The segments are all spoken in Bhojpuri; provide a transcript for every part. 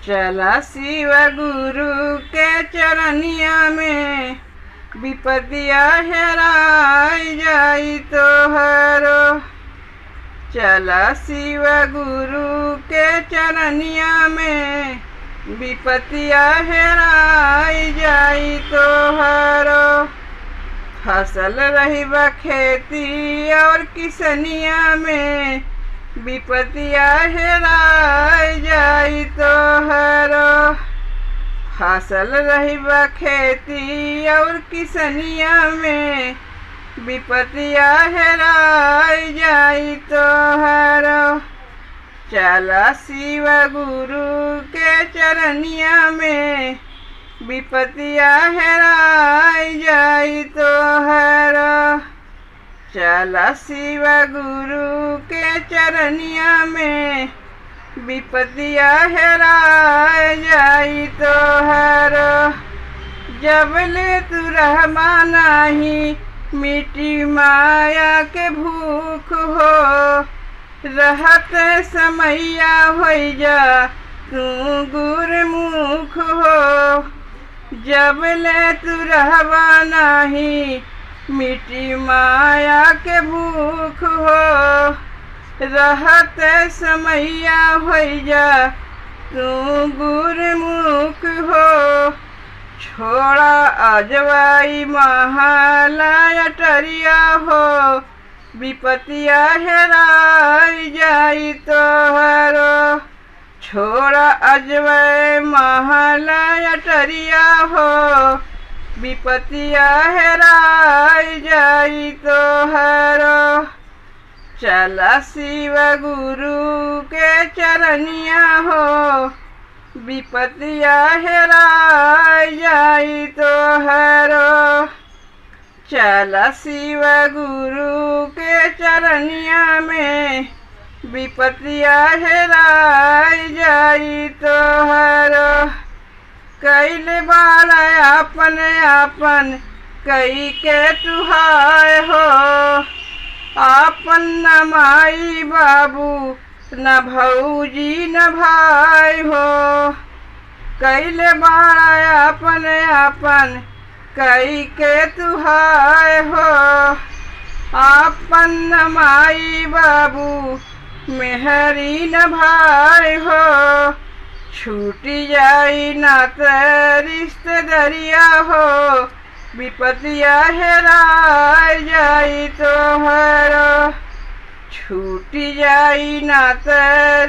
चला शिव गुरु के चरनिया में, विपतिया हेराई जाई तोहरो। चला शिव गुरु के चरनिया में, विपतिया हेराई जाई तोहरो। फसल रही बा खेती और किसनिया में, विपतिया हेराई जाई तोहरो। फसल रही बा खेती और किसनिया में, विपतिया हेराई जाई तोहरो। चला शिव गुरु के चरनिया में, विपतिया हेराई जाई तोहरो। चला शिव गुरु के चरनिया में, विपतिया हेराई जाई तोहरो। जबले तू रहबा नाही, मिटी माया के भूख हो। रहत समैया होई जा, तू गुरमुख हो। जबले तू रहबा नाही, मिटी माया के भूख हो। रहत समैया होई जा, तू गुरमुख हो। छोड़ा अजवाई महला अटरिया हो, विपतिया हेराई जाई तोहरो। छोड़ा अजवाई महला अटरिया हो, विपतिया हेराई जाई तोहरो। चला शिव गुरु के चरनिया हो, विपतिया हेराई जाई तोहरो। चला शिव गुरु के चरनिया में, विपतिया हेराई जाई तोहरो। कैले बाड़ा आपन आपन कई के तुहाय हो। आपन न माई बाबू, न भौजी न भाई हो। कैले बाड़ा आपन आपन कई के तुहाय हो। आपन न माई बाबू, मेहरी न भाई हो। छूटी जाई नात रिश्तेदारिया हो, विपतिया हेराई जाई तोहरो। छूटी जाई नात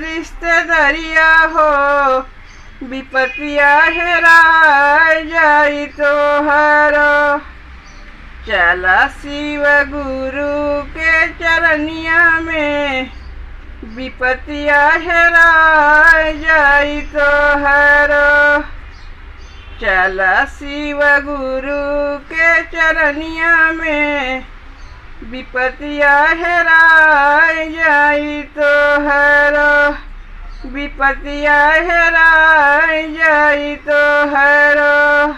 रिश्तेदारिया हो, विपतिया हेराई जाई तोहरो। चला शिव गुरु के चरनिया में, विपतिया हेराई जाई तोहरो। चला शिव गुरु के चरनिया में, विपतिया हेराई जाई तोहरो। विपतिया हेराई जाई तोहरो।